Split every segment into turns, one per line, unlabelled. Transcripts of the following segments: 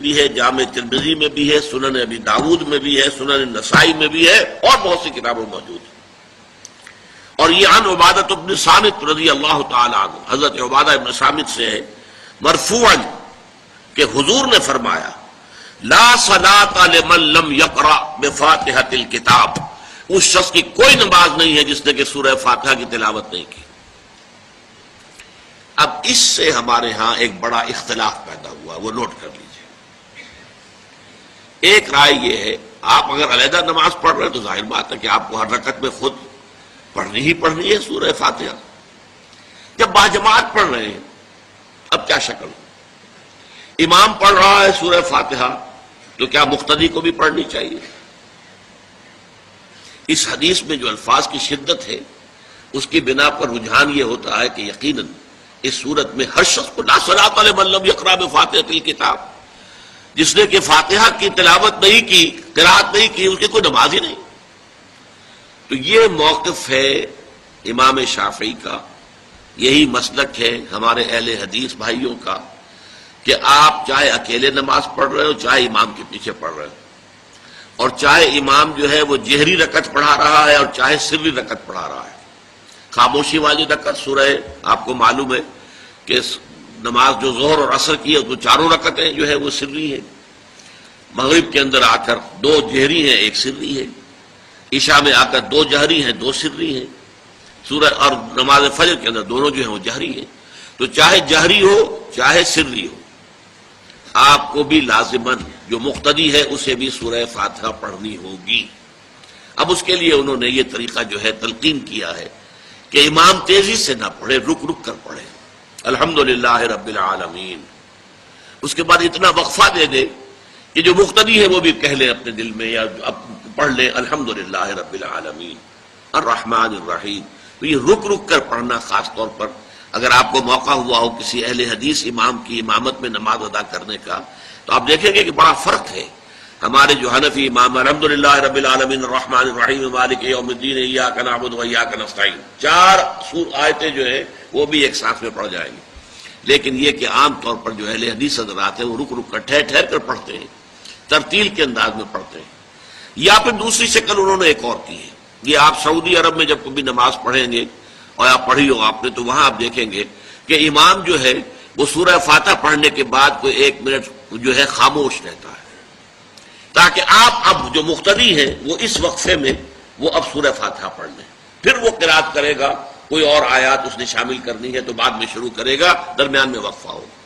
بھی ہے، جامع ترمذی میں بھی ہے، سنن ابی داؤد میں بھی ہے، سنن نسائی میں بھی ہے، اور بہت سی کتابوں میں موجود ہے۔ اور یہ عن عبادہ بن صامت رضی اللہ تعالی عنہ، حضرت عبادہ بن صامت سے ہے مرفوعا کہ حضور نے فرمایا لا صلاۃ لمن لم یقرأ بفاتحۃ الکتاب، اس شخص کی کوئی نماز نہیں ہے جس نے کہ سورہ فاتحہ کی تلاوت نہیں کی۔ اب اس سے ہمارے ہاں ایک بڑا اختلاف پیدا ہوا، وہ نوٹ کر لیجیے۔ ایک رائے یہ ہے آپ اگر علیحدہ نماز پڑھ رہے ہیں تو ظاہر بات ہے کہ آپ کو ہر رکعت میں خود پڑھنی ہی پڑھنی ہے سورہ فاتحہ۔ جب باجماعت پڑھ رہے ہیں اب کیا شکل ہو؟ امام پڑھ رہا ہے سورہ فاتحہ تو کیا مقتدی کو بھی پڑھنی چاہیے؟ اس حدیث میں جو الفاظ کی شدت ہے اس کی بنا پر رجحان یہ ہوتا ہے کہ یقیناً اس صورت میں ہر شخص کو لا صلاۃ لمن لم یقرأ بفاتحۃ الکتاب، جس نے کہ فاتحہ کی تلاوت نہیں کی، قرأت نہیں کی، اس کی کوئی نماز ہی نہیں۔ تو یہ موقف ہے امام شافعی کا، یہی مسلک ہے ہمارے اہل حدیث بھائیوں کا کہ آپ چاہے اکیلے نماز پڑھ رہے ہو، چاہے امام کے پیچھے پڑھ رہے ہو، اور چاہے امام جو ہے وہ جہری رکعت پڑھا رہا ہے اور چاہے سری رکعت پڑھا رہا ہے۔ خاموشی والی رکعت سورہ آپ کو معلوم ہے کہ نماز جو ظہر اور عصر کی ہے تو چاروں رکعتیں جو ہے وہ سری ہے، مغرب کے اندر آ کر دو جہری ہیں ایک سری ہے، عشاء میں آ کر دو جہری ہیں دو سری ہیں، سورہ اور نماز فجر کے اندر دونوں جو ہیں وہ جہری ہیں۔ تو چاہے جہری ہو چاہے سری ہو، آپ کو بھی لازماً جو مقتدی ہے اسے بھی سورہ فاتحہ پڑھنی ہوگی۔ اب اس کے لیے انہوں نے یہ طریقہ جو ہے تلقین کیا ہے کہ امام تیزی سے نہ پڑھے، رک رک کر پڑھے، الحمدللہ رب العالمین، اس کے بعد اتنا وقفہ دے دے کہ جو مقتدی ہے وہ بھی کہہ لے اپنے دل میں یا پڑھ لے الحمدللہ رب العالمین الرحمن الرحیم۔ تو یہ رک رک کر پڑھنا، خاص طور پر اگر آپ کو موقع ہوا ہو کسی اہل حدیث امام کی امامت میں نماز ادا کرنے کا تو آپ دیکھیں گے کہ بڑا فرق ہے۔ ہمارے جو حنفی امام الحمدللہ رب العالمین الرحمن الرحیم مالک یوم الدین ایاک نعبد و ایاک نستعین، چار آیتیں جو ہیں وہ بھی ایک ساتھ میں پڑھ جائیں گی، لیکن یہ کہ عام طور پر جو اہل حدیث حضرات ہیں وہ رک رک کر ٹھہر ٹھہر کر پڑھتے ہیں، ترتیل کے انداز میں پڑھتے ہیں۔ یا پھر دوسری شکل انہوں نے ایک اور کی ہے، یہ آپ سعودی عرب میں جب کبھی نماز پڑھیں گے اور آپ پڑھی ہو آپ نے تو وہاں آپ دیکھیں گے کہ امام جو ہے وہ سورہ فاتحہ پڑھنے کے بعد کوئی ایک منٹ جو ہے خاموش رہتا ہے تاکہ آپ اب جو مقتدی ہیں وہ اس وقفے میں وہ اب سورہ فاتحہ پڑھ لیں، پھر وہ قرات کرے گا، کوئی اور آیات اس نے شامل کرنی ہے تو بعد میں شروع کرے گا، درمیان میں وقفہ ہوگا۔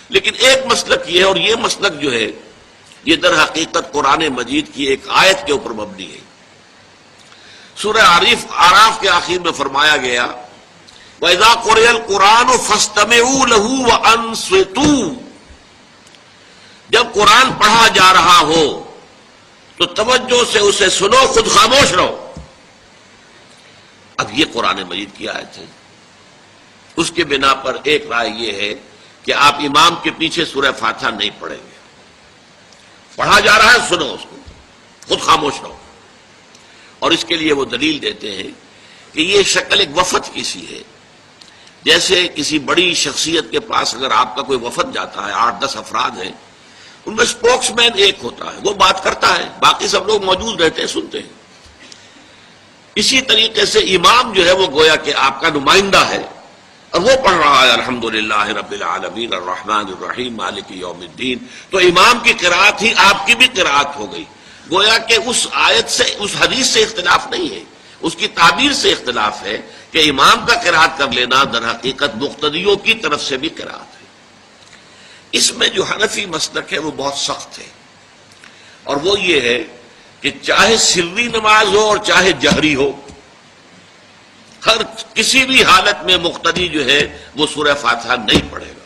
لیکن ایک مسلک یہ ہے، اور یہ مسلک جو ہے یہ در حقیقت قرآن مجید کی ایک آیت کے اوپر مبنی ہے۔ سورہ اعراف کے آخر میں فرمایا گیا وَإِذَا قُرِئَ الْقُرْآنُ فَاسْتَمِعُوا لَهُ وَأَنصِتُوا، جب قرآن پڑھا جا رہا ہو تو توجہ سے اسے سنو، خود خاموش رہو۔ اب یہ قرآن مجید کی آیت ہے، اس کے بنا پر ایک رائے یہ ہے کہ آپ امام کے پیچھے سورہ فاتحہ نہیں پڑھیں گے، پڑھا جا رہا ہے سنو اس کو، خود خاموش رہو۔ اور اس کے لیے وہ دلیل دیتے ہیں کہ یہ شکل ایک وفد کی سی ہے، جیسے کسی بڑی شخصیت کے پاس اگر آپ کا کوئی وفد جاتا ہے، 8-10 افراد ہیں، ان میں اسپوکس مین ایک ہوتا ہے، وہ بات کرتا ہے، باقی سب لوگ موجود رہتے ہیں، سنتے ہیں۔ اسی طریقے سے امام جو ہے وہ گویا کہ آپ کا نمائندہ ہے اور وہ پڑھ رہا ہے الحمدللہ رب العالمین الرحمن الرحیم مالک یوم الدین، تو امام کی قرأت ہی آپ کی بھی قرأت ہو گئی۔ گویا کہ اس آیت سے، اس حدیث سے اختلاف نہیں ہے، اس کی تعبیر سے اختلاف ہے کہ امام کا قرأت کر لینا در حقیقت مقتدیوں کی طرف سے بھی قرأت ہے۔ اس میں جو حنفی مسلک ہے وہ بہت سخت ہے، اور وہ یہ ہے کہ چاہے سری نماز ہو اور چاہے جہری ہو، ہر کسی بھی حالت میں مقتدی جو ہے وہ سورہ فاتحہ نہیں پڑھے گا۔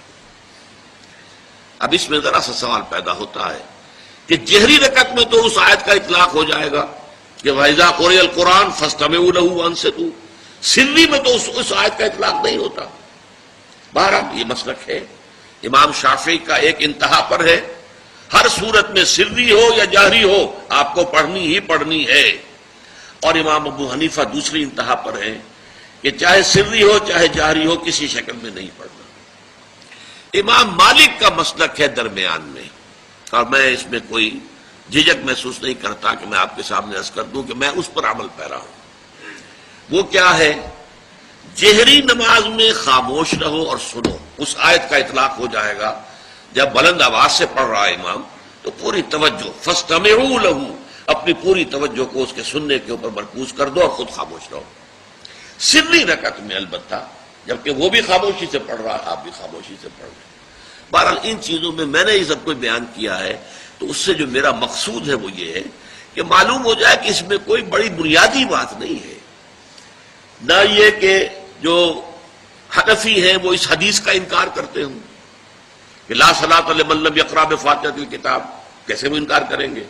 اب اس میں ذرا سا سوال پیدا ہوتا ہے کہ جہری رکعت میں تو اس آیت کا اطلاق ہو جائے گا کہ وَإِذَا قُرِئَ الْقُرْآنُ فَاسْتَمِعُوا لَهُ وَأَنصِتُوا، سری میں تو اس آیت کا اطلاق نہیں ہوتا۔ بہرحال یہ مسلک ہے امام شافعی کا، ایک انتہا پر ہے، ہر صورت میں سری ہو یا جہری ہو آپ کو پڑھنی ہی پڑھنی ہے، اور امام ابو حنیفہ دوسری انتہا پر ہے کہ چاہے سری ہو چاہے جہری ہو کسی شکل میں نہیں پڑھنا۔ امام مالک کا مسلک ہے درمیان میں، اور میں اس میں کوئی جھجک محسوس نہیں کرتا کہ میں آپ کے سامنے عرض کر دوں کہ میں اس پر عمل پیرا ہوں۔ وہ کیا ہے؟ جہری نماز میں خاموش رہو اور سنو، اس آیت کا اطلاق ہو جائے گا جب بلند آواز سے پڑھ رہا ہے امام تو پوری توجہ، فاستمعوا لہ، اپنی پوری توجہ کو اس کے سننے کے اوپر مرکوز کر دو اور خود خاموش رہو، سری رکعت میں البتہ، جبکہ وہ بھی خاموشی سے پڑھ رہا ہے، آپ بھی خاموشی سے پڑھ رہے ہیں۔ بہرحال ان چیزوں میں نے یہ سب کچھ بیان کیا ہے، تو اس سے جو میرا مقصود ہے وہ یہ ہے کہ معلوم ہو جائے کہ اس میں کوئی بڑی بنیادی بات نہیں ہے، نہ یہ کہ جو حنفی ہیں وہ اس حدیث کا انکار کرتے ہوں کہ لا صلاۃ لمن لم یقرأ بفاتحۃ الکتاب، کیسے وہ انکار کریں گے،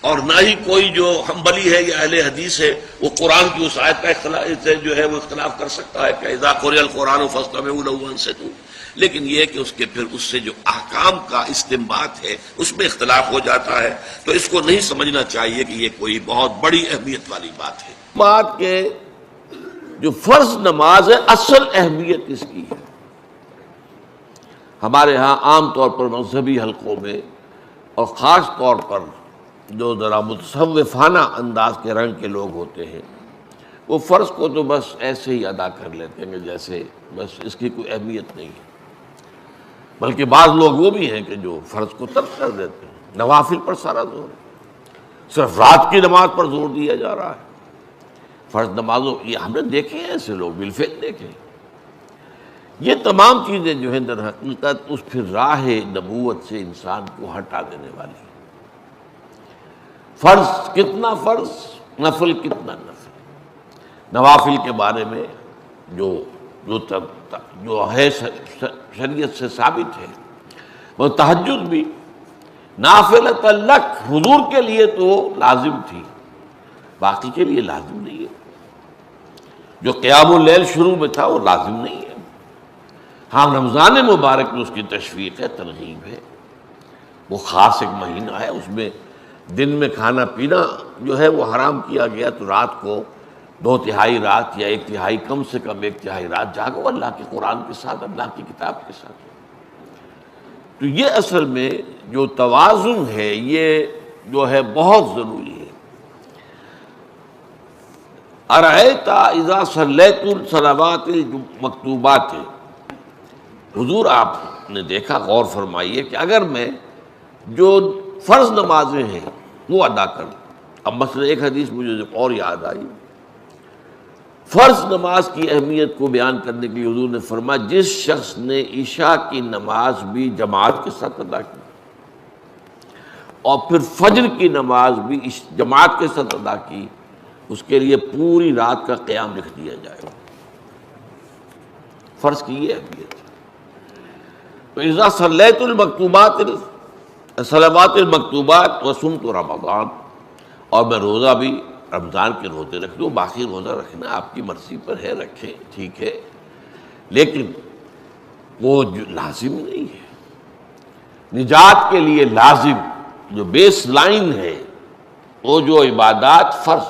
اور نہ ہی کوئی جو حنبلی ہے یا اہل حدیث ہے وہ قرآن کی اس آیت کا اختلاف سے جو ہے وہ اختلاف کر سکتا ہے کہ اذا قرئ القرآن فاستمعوا له وانصتوا، لیکن یہ کہ اس کے پھر اس سے جو احکام کا استنباط ہے اس میں اختلاف ہو جاتا ہے، تو اس کو نہیں سمجھنا چاہیے کہ یہ کوئی بہت بڑی اہمیت والی بات ہے۔ بات کہ جو فرض نماز ہے اصل اہمیت اس کی ہے، ہمارے ہاں عام طور پر مذہبی حلقوں میں اور خاص طور پر جو ذرا متصوفانہ انداز کے رنگ کے لوگ ہوتے ہیں وہ فرض کو تو بس ایسے ہی ادا کر لیتے ہیں جیسے بس اس کی کوئی اہمیت نہیں ہے، بلکہ بعض لوگ وہ بھی ہیں کہ جو فرض کو ترک کر دیتے ہیں، نوافل پر سارا زور ہے، صرف رات کی نماز پر زور دیا جا رہا ہے، فرض نمازوں، یہ ہم نے دیکھے ہیں ایسے لوگ، بالفعل دیکھے۔ یہ تمام چیزیں جو ہیں در حقیقت اس پھر راہ نبوت سے انسان کو ہٹا دینے والی ہیں۔ فرض کتنا فرض، نفل کتنا نفل، نوافل کے بارے میں جو ہے شریعت سے ثابت ہے، وہ تہجد بھی نافلۃ لک، حضور کے لیے تو لازم تھی، باقی کے لیے لازم نہیں ہے۔ جو قیام اللیل شروع میں تھا وہ لازم نہیں ہے، ہاں رمضان مبارک میں اس کی تشویق ہے، ترغیب ہے، وہ خاص ایک مہینہ ہے، اس میں دن میں کھانا پینا جو ہے وہ حرام کیا گیا، تو رات کو 2/3 رات یا 1/3، کم سے کم 1/3 رات جاگو اللہ کے قرآن کے ساتھ، اللہ کی کتاب کے ساتھ۔ تو یہ اصل میں جو توازن ہے یہ جو ہے بہت ضروری ہے۔ ارأیت اذا صلیت الصلوات المکتوبات، حضور آپ نے دیکھا، غور فرمائیے کہ اگر میں جو فرض نمازیں ہیں وہ ادا کر، اب مثلا ایک حدیث مجھے اور یاد آئی، فرض نماز کی اہمیت کو بیان کرنے کے لیے حضور نے فرمایا جس شخص نے عشاء کی نماز بھی جماعت کے ساتھ ادا کی اور پھر فجر کی نماز بھی جماعت کے ساتھ ادا کی، اس کے لیے پوری رات کا قیام لکھ دیا جائے گا۔ فرض کی یہ اہمیت ہے۔ تو اذا صلیت المکتوبات، صلوات المکتوبات وصمت رمضان، اور میں روزہ بھی رمضان کے روزے رکھ دوں، باقی روزہ رکھنا آپ کی مرضی پر ہے، رکھیں ٹھیک ہے، لیکن وہ جو لازم نہیں ہے۔ نجات کے لیے لازم جو بیس لائن ہے وہ جو عبادات فرض،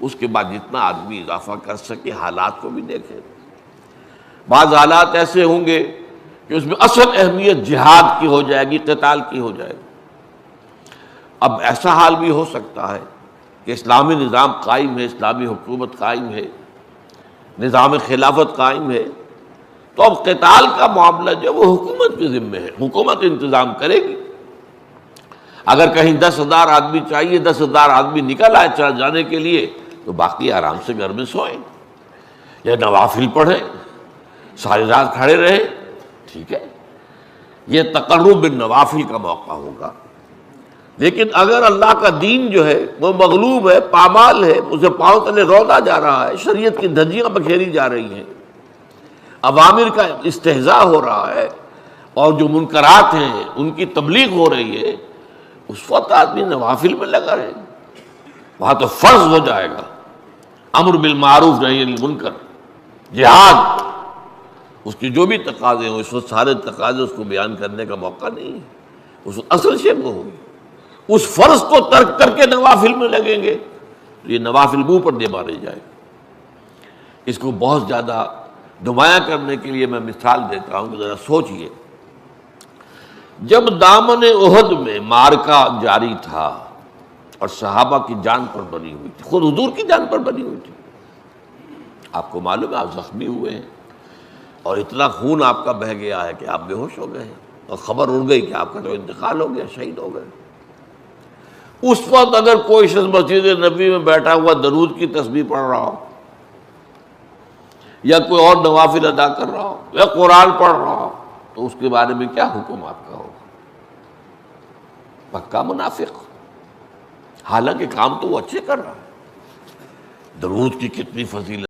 اس کے بعد جتنا آدمی اضافہ کر سکے، حالات کو بھی دیکھے۔ بعض حالات ایسے ہوں گے کہ اس میں اصل اہمیت جہاد کی ہو جائے گی، قتال کی ہو جائے گی۔ اب ایسا حال بھی ہو سکتا ہے کہ اسلامی نظام قائم ہے، اسلامی حکومت قائم ہے، نظام خلافت قائم ہے، تو اب قتال کا معاملہ جو وہ حکومت کے ذمہ ہے، حکومت انتظام کرے گی۔ اگر کہیں 10,000 آدمی چاہیے، 10,000 آدمی نکل آئے چل جانے کے لیے، تو باقی آرام سے گھر میں سوئیں یا نوافل پڑھیں، ساری رات کھڑے رہیں، ٹھیک ہے، یہ تقرب بالنوافل کا موقع ہوگا۔ لیکن اگر اللہ کا دین جو ہے وہ مغلوب ہے، پامال ہے، اسے پاؤں تلے رودا جا رہا ہے، شریعت کی دھجیاں بکھیری جا رہی ہیں، اوامر کا استہزاء ہو رہا ہے، اور جو منکرات ہیں ان کی تبلیغ ہو رہی ہے، اس وقت آدمی نوافل میں لگا رہے، وہاں تو فرض ہو جائے گا، امر بالمعروف نہی عن المنکر، جہاد، اس کی جو بھی تقاضے ہوں، اس وقت سارے تقاضے اس کو بیان کرنے کا موقع نہیں ہے، اس اصل شے وہ ہوگی۔ اس فرض کو ترک کر کے نوافل میں لگیں گے تو یہ نوافل منہ پر دے مارے جائے گا۔ اس کو بہت زیادہ نمایاں کرنے کے لیے میں مثال دیتا ہوں کہ ذرا سوچئے، جب دامن احد میں معرکہ جاری تھا اور صحابہ کی جان پر بنی ہوئی تھی، خود حضور کی جان پر بنی ہوئی تھی، آپ کو معلوم ہے آپ زخمی ہوئے ہیں اور اتنا خون آپ کا بہہ گیا ہے کہ آپ بے ہوش ہو گئے ہیں اور خبر اڑ گئی کہ آپ کا تو انتقال ہو گیا، شہید ہو گئے۔ اس وقت اگر کوئی شخص مسجد نبی میں بیٹھا ہوا درود کی تسبیح پڑھ رہا ہو یا کوئی اور نوافل ادا کر رہا ہو یا قرآن پڑھ رہا ہو تو اس کے بارے میں کیا حکم آپ کا ہوگا؟ پکا منافق، حالانکہ کام تو وہ اچھے کر رہا ہے۔ درود کی کتنی فضیلت